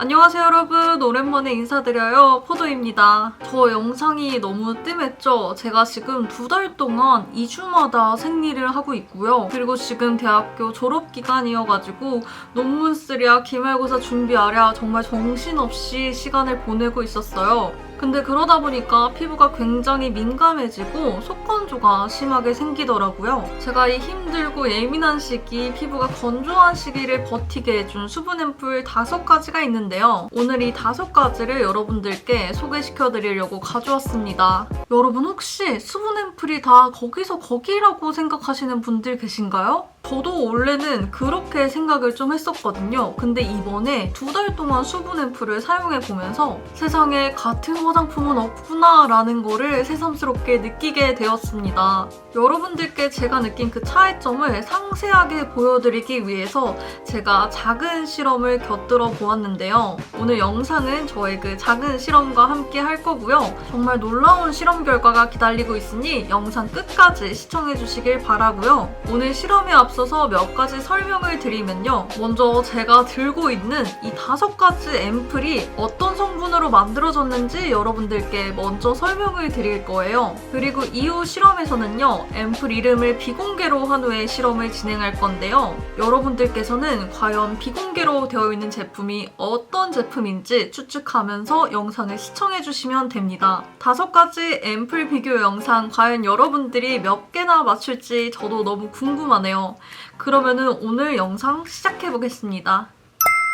안녕하세요 여러분, 오랜만에 인사드려요. 포도입니다. 저 영상이 너무 뜸했죠? 제가 지금 2달 동안 2주마다 생리를 하고 있고요. 그리고 지금 대학교 졸업기간이어가지고 논문 쓰랴 기말고사 준비하랴 정말 정신없이 시간을 보내고 있었어요. 근데 그러다 보니까 피부가 굉장히 민감해지고 속건조가 심하게 생기더라고요. 제가 이 힘들고 예민한 시기, 피부가 건조한 시기를 버티게 해준 수분 앰플 5가지가 있는데요. 오늘 이 5가지를 여러분들께 소개시켜드리려고 가져왔습니다. 여러분 혹시 수분 앰플이 다 거기서 거기라고 생각하시는 분들 계신가요? 저도 원래는 그렇게 생각을 좀 했었거든요. 근데 이번에 2달 동안 수분 앰플을 사용해보면서 세상에 같은 화장품은 없구나 라는 거를 새삼스럽게 느끼게 되었습니다. 여러분들께 제가 느낀 그 차이점을 상세하게 보여드리기 위해서 제가 작은 실험을 곁들여 보았는데요. 오늘 영상은 저의 그 작은 실험과 함께 할 거고요. 정말 놀라운 실험 결과가 기다리고 있으니 영상 끝까지 시청해주시길 바라고요. 오늘 실험에 앞서서 몇 가지 설명을 드리면요. 먼저 제가 들고 있는 이 5가지 앰플이 어떤 성분으로 만들어졌는지 여러분들께 먼저 설명을 드릴 거예요. 그리고 이후 실험에서는요. 앰플 이름을 비공개로 한 후에 실험을 진행할 건데요. 여러분들께서는 과연 비공개로 되어 있는 제품이 어떤 제품인지 추측하면서 영상을 시청해주시면 됩니다. 5가지 앰플 비교 영상 과연 여러분들이 몇 개나 맞출지 저도 너무 궁금하네요. 그러면은 오늘 영상 시작해보겠습니다.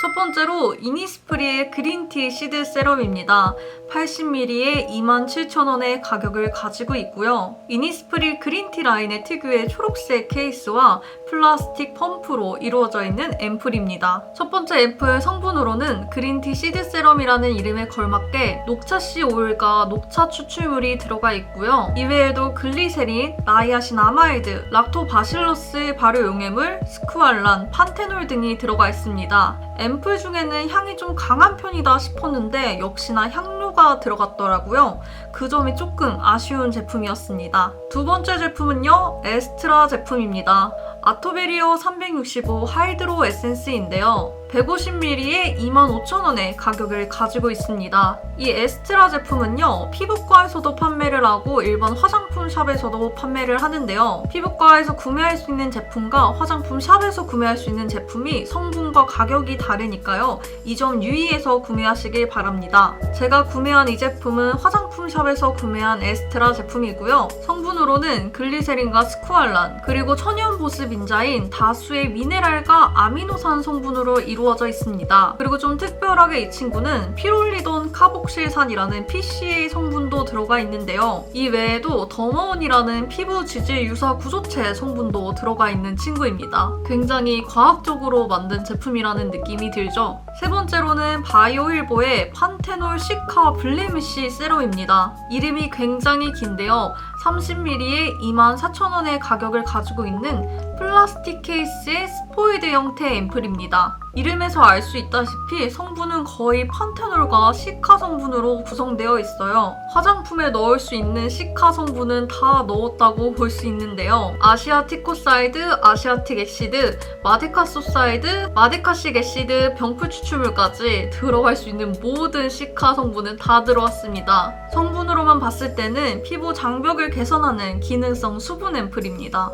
첫 번째로 이니스프리의 그린티 시드 세럼입니다. 80ml에 27,000원의 가격을 가지고 있고요. 이니스프리 그린티 라인의 특유의 초록색 케이스와 플라스틱 펌프로 이루어져 있는 앰플입니다. 첫 번째 앰플 성분으로는 그린티 시드 세럼이라는 이름에 걸맞게 녹차씨 오일과 녹차 추출물이 들어가 있고요. 이외에도 글리세린, 나이아신아마이드, 락토바실러스 발효 용해물, 스쿠알란, 판테놀 등이 들어가 있습니다. 앰플 중에는 향이 좀 강한 편이다 싶었는데 역시나 향료가 들어갔더라고요. 그 점이 조금 아쉬운 제품이었습니다. 두 번째 제품은요, 에스트라 제품입니다. 아토베리어 365 하이드로 에센스인데요. 150ml에 25,000원의 가격을 가지고 있습니다. 이 에스트라 제품은요, 피부과에서도 판매를 하고 일반 화장품 샵에서도 판매를 하는데요. 피부과에서 구매할 수 있는 제품과 화장품 샵에서 구매할 수 있는 제품이 성분과 가격이 다르니까요. 이 점 유의해서 구매하시길 바랍니다. 제가 구매한 이 제품은 화장품 샵에서 구매한 에스트라 제품이고요. 성분으로는 글리세린과 스쿠알란, 그리고 천연 보습 인자인 다수의 미네랄과 아미노산 성분으로 이루어져 있습니다. 그리고 좀 특별하게 이 친구는 피롤리돈 카복실산이라는 PCA 성분도 들어가 있는데요. 이 외에도 더머온이라는 피부 지질 유사 구조체 성분도 들어가 있는 친구입니다. 굉장히 과학적으로 만든 제품이라는 느낌이 들죠? 세 번째로는 바이오힐보의 판테놀 시카 블레미쉬 세럼입니다. 이름이 굉장히 긴데요. 30ml에 24,000원의 가격을 가지고 있는 플라스틱 케이스의 스포이드 형태 앰플입니다. 이름에서 알 수 있다시피 성분은 거의 판테놀과 시카 성분으로 구성되어 있어요. 화장품에 넣을 수 있는 시카 성분은 다 넣었다고 볼 수 있는데요. 아시아티코사이드, 아시아틱 엑시드, 마데카소사이드, 마데카식 엑시드, 병풀 추출물까지 들어갈 수 있는 모든 시카 성분은 다 들어왔습니다. 성분으로만 봤을 때는 피부 장벽을 개선하는 기능성 수분 앰플입니다.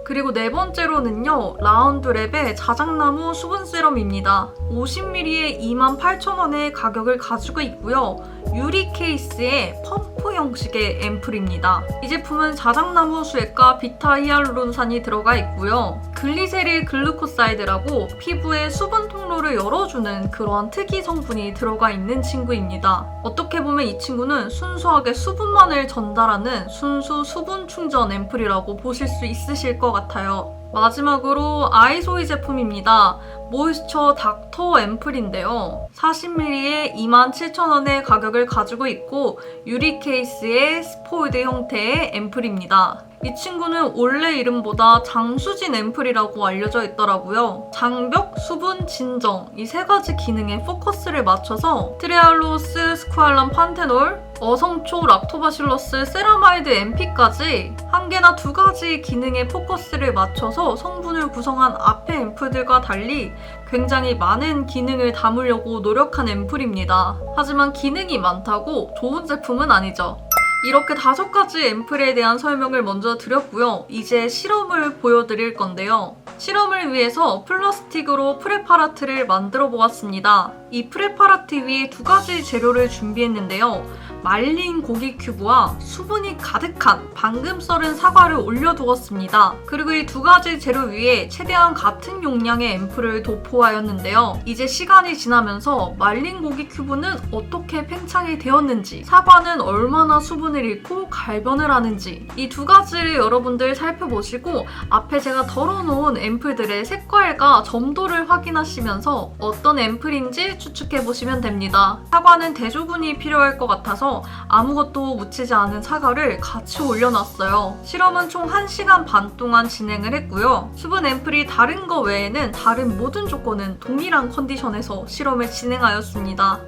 그리고 네 번째로는요, 라운드랩의 자작나무 수분 세럼입니다. 50ml에 28,000원의 가격을 가지고 있고요. 유리 케이스의 펌프 형식의 앰플입니다. 이 제품은 자작나무 수액과 비타 히알루론산이 들어가 있고요. 글리세릴 글루코사이드라고 피부의 수분 통로를 열어주는 그런 특이 성분이 들어가 있는 친구입니다. 어떻게 보면 이 친구는 순수하게 수분만을 전달하는 순수 수분 충전 앰플이라고 보실 수 있으실 것 같아요. 마지막으로 아이소이 제품입니다. 모이스처 닥터 앰플인데요. 40ml에 27,000원의 가격을 가지고 있고 유리 케이스의 스포이드 형태의 앰플입니다. 이 친구는 원래 이름보다 장수진 앰플이라고 알려져 있더라고요. 장벽, 수분, 진정 이 3가지 기능에 포커스를 맞춰서 트레알로스, 스쿠알란, 판테놀, 어성초, 락토바실러스, 세라마이드, MP까지 1개나 2가지 기능에 포커스를 맞춰서 성분을 구성한 앞의 앰플들과 달리 굉장히 많은 기능을 담으려고 노력한 앰플입니다. 하지만 기능이 많다고 좋은 제품은 아니죠. 이렇게 5가지 앰플에 대한 설명을 먼저 드렸고요. 이제 실험을 보여드릴 건데요. 실험을 위해서 플라스틱으로 프레파라트를 만들어 보았습니다. 이 프레파라트 위에 2가지 재료를 준비했는데요. 말린 고기 큐브와 수분이 가득한 방금 썰은 사과를 올려두었습니다. 그리고 이 2가지 재료 위에 최대한 같은 용량의 앰플을 도포하였는데요. 이제 시간이 지나면서 말린 고기 큐브는 어떻게 팽창이 되었는지, 사과는 얼마나 수분을 잃고 갈변을 하는지, 이 2가지를 여러분들 살펴보시고 앞에 제가 덜어놓은 앰플들의 색깔과 점도를 확인하시면서 어떤 앰플인지 추측해보시면 됩니다. 사과는 대조군이 필요할 것 같아서 아무것도 묻히지 않은 사과를 같이 올려놨어요. 실험은 총 1시간 반 동안 진행을 했고요. 수분 앰플이 다른 거 외에는 다른 모든 조건은 동일한 컨디션에서 실험을 진행하였습니다.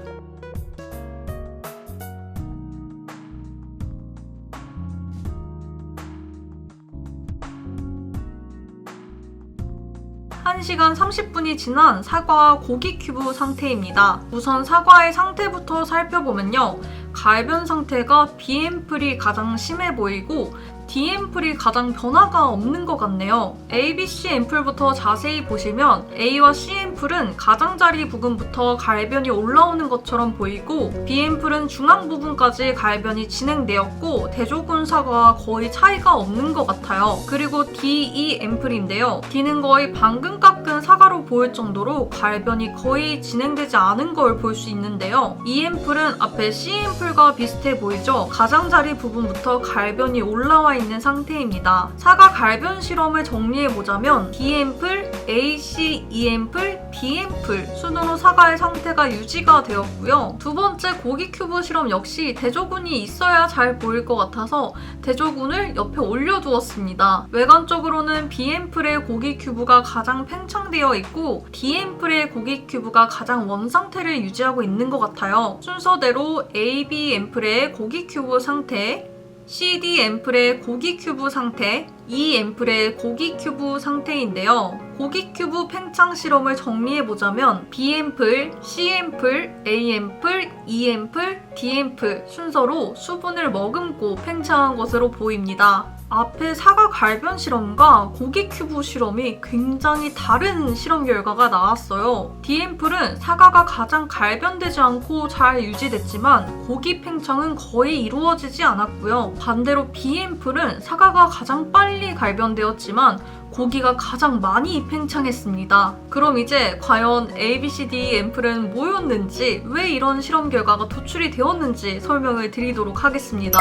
한 1시간 30분이 지난 사과 고기 큐브 상태입니다. 우선 사과의 상태부터 살펴보면요. 갈변 상태가 B 앰플이 가장 심해 보이고 D 앰플이 가장 변화가 없는 것 같네요. A, B, C 앰플부터 자세히 보시면 A와 C 앰플은 가장자리 부분부터 갈변이 올라오는 것처럼 보이고 B 앰플은 중앙 부분까지 갈변이 진행되었고 대조군 사과와 거의 차이가 없는 것 같아요. 그리고 D, E 앰플인데요. D는 거의 방금 깎은 사과로 보일 정도로 갈변이 거의 진행되지 않은 걸 볼 수 있는데요. E 앰플은 앞에 C 앰플과 비슷해 보이죠? 가장자리 부분부터 갈변이 올라와 있는 상태입니다. 사과 갈변 실험을 정리해보자면 D 앰플, A, C, E 앰플, B 앰플 순으로 사과의 상태가 유지가 되었고요. 2번째 고기 큐브 실험 역시 대조군이 있어야 잘 보일 것 같아서 대조군을 옆에 올려두었습니다. 외관적으로는 B 앰플의 고기 큐브가 가장 팽창되어 있고 D 앰플의 고기 큐브가 가장 원상태를 유지하고 있는 것 같아요. 순서대로 A, B 앰플의 고기 큐브 상태, CD 앰플의 고기 큐브 상태, E 앰플의 고기 큐브 상태인데요. 고기 큐브 팽창 실험을 정리해보자면 B 앰플, C 앰플, A 앰플, E 앰플, D 앰플 순서로 수분을 머금고 팽창한 것으로 보입니다. 앞에 사과 갈변 실험과 고기 큐브 실험이 굉장히 다른 실험 결과가 나왔어요. D 앰플은 사과가 가장 갈변되지 않고 잘 유지됐지만 고기 팽창은 거의 이루어지지 않았고요. 반대로 B 앰플은 사과가 가장 빨리 갈변되었지만 고기가 가장 많이 팽창했습니다. 그럼 이제 과연 A, B, C, D 앰플은 뭐였는지, 왜 이런 실험 결과가 도출이 되었는지 설명을 드리도록 하겠습니다.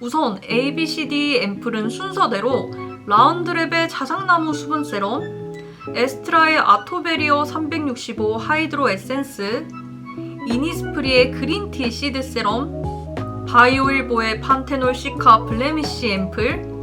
우선 A, B, C, D 앰플은 순서대로 라운드랩의 자작나무 수분 세럼, 에스트라의 아토베리어 365 하이드로 에센스, 이니스프리의 그린티 시드 세럼, 바이오일보의 판테놀 시카 블레미쉬 앰플,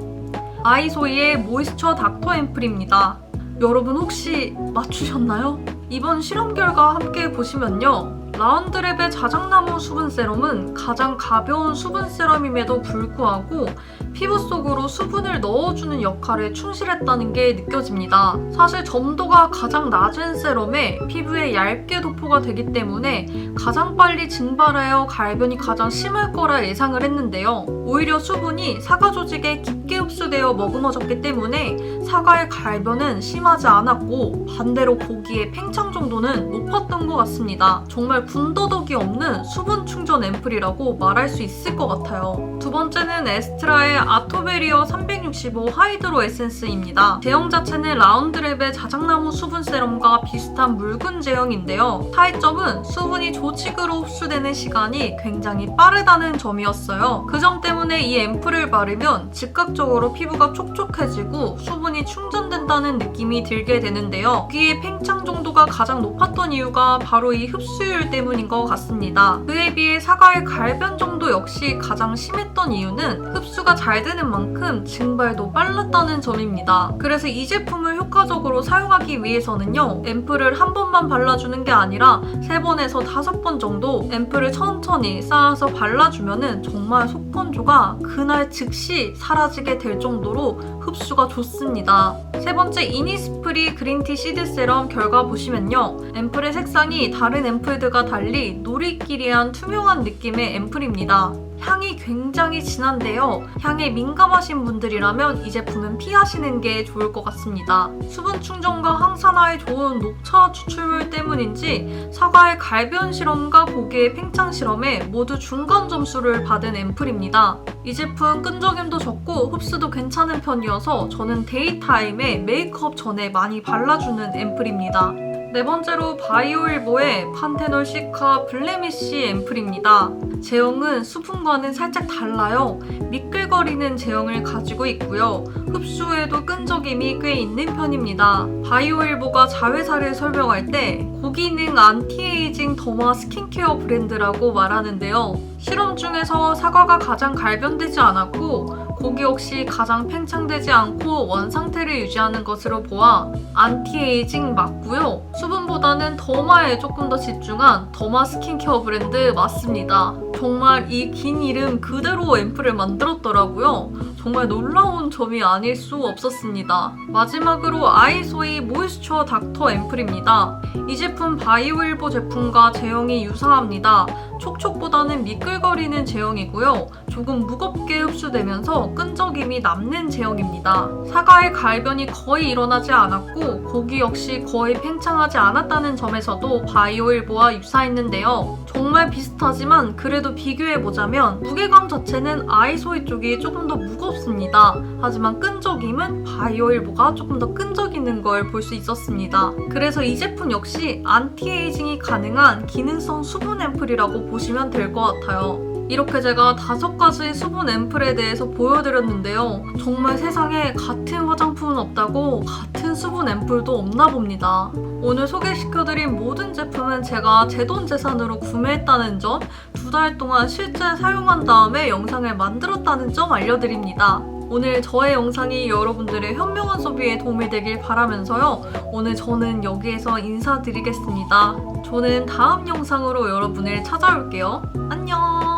아이소이의 모이스처 닥터 앰플입니다. 여러분 혹시 맞추셨나요? 이번 실험 결과 함께 보시면요. 라운드랩의 자작나무 수분 세럼은 가장 가벼운 수분 세럼임에도 불구하고 피부 속으로 수분을 넣어주는 역할에 충실했다는 게 느껴집니다. 사실 점도가 가장 낮은 세럼에 피부에 얇게 도포가 되기 때문에 가장 빨리 증발하여 갈변이 가장 심할 거라 예상을 했는데요. 오히려 수분이 사과 조직에 깊게 흡수되어 머금어졌기 때문에 사과의 갈변은 심하지 않았고 반대로 고기의 팽창 정도는 높았던 것 같습니다. 정말 군더더기 없는 수분 충전 앰플이라고 말할 수 있을 것 같아요. 두 번째는 에스트라의 아토베리어 365 하이드로 에센스입니다. 제형 자체는 라운드랩의 자작나무 수분 세럼과 비슷한 묽은 제형인데요. 차이점은 수분이 조직으로 흡수되는 시간이 굉장히 빠르다는 점이었어요. 그 점 때문에 이 앰플을 바르면 즉각적으로 피부가 촉촉해지고 수분이 충전된다는 느낌이 들게 되는데요. 고기의 팽창 정도가 가장 높았던 이유가 바로 이 흡수율 때문인 것 같습니다. 그에 비해 사과의 갈변 정도 역시 가장 심했던 이유는 흡수가 잘 잘 되는 만큼 증발도 빨랐다는 점입니다. 그래서 이 제품을 효과적으로 사용하기 위해서는요, 앰플을 한 번만 발라주는 게 아니라 3번에서 5번 정도 앰플을 천천히 쌓아서 발라주면은 정말 속건조가 그날 즉시 사라지게 될 정도로 흡수가 좋습니다. 세 번째, 이니스프리 그린티 시드 세럼 결과 보시면요, 앰플의 색상이 다른 앰플들과 달리 누리끼리한 투명한 느낌의 앰플입니다. 향이 굉장히 진한데요. 향에 민감하신 분들이라면 이 제품은 피하시는 게 좋을 것 같습니다. 수분 충전과 항산화에 좋은 녹차 추출물 때문인지 사과의 갈변 실험과 고기의 팽창 실험에 모두 중간 점수를 받은 앰플입니다. 이 제품 끈적임도 적고 흡수도 괜찮은 편이어서 저는 데이타임에 메이크업 전에 많이 발라주는 앰플입니다. 네 번째로 바이오일보의 판테놀 시카 블레미쉬 앰플입니다. 제형은 수분과는 살짝 달라요. 미끌거리는 제형을 가지고 있고요. 흡수에도 끈적임이 꽤 있는 편입니다. 바이오일보가 자회사를 설명할 때 고기능 안티에이징 더마 스킨케어 브랜드라고 말하는데요. 실험 중에서 사과가 가장 갈변되지 않았고 고기 역시 가장 팽창되지 않고 원상태를 유지하는 것으로 보아 안티에이징 맞고요. 수분보다는 더마에 조금 더 집중한 더마 스킨케어 브랜드 맞습니다. 정말 이 긴 이름 그대로 앰플을 만들었더라고요. 정말 놀라운 점이 아닐 수 없었습니다. 마지막으로 아이소이 모이스처 닥터 앰플입니다. 이 제품 바이오일보 제품과 제형이 유사합니다. 촉촉보다는 미끌거리는 제형이고요. 조금 무겁게 흡수되면서 끈적임이 남는 제형입니다. 사과의 갈변이 거의 일어나지 않았고 고기 역시 거의 팽창하지 않았다는 점에서도 바이오일보와 유사했는데요. 정말 비슷하지만 그래도 비교해보자면 무게감 자체는 아이소이 쪽이 조금 더 무겁습니다. 하지만 끈적임은 바이오일보가 조금 더 끈적이는 걸 볼 수 있었습니다. 그래서 이 제품 역시 안티에이징이 가능한 기능성 수분 앰플이라고 보시면 될 것 같아요. 이렇게 제가 5가지 수분 앰플에 대해서 보여드렸는데요. 정말 세상에 같은 화장품은 없다고 같은 수분 앰플도 없나 봅니다. 오늘 소개시켜드린 모든 제품은 제가 제 돈 재산으로 구매했다는 점, 2달 동안 실제 사용한 다음에 영상을 만들었다는 점 알려드립니다. 오늘 저의 영상이 여러분들의 현명한 소비에 도움이 되길 바라면서요. 오늘 저는 여기에서 인사드리겠습니다. 저는 다음 영상으로 여러분을 찾아올게요. 안녕!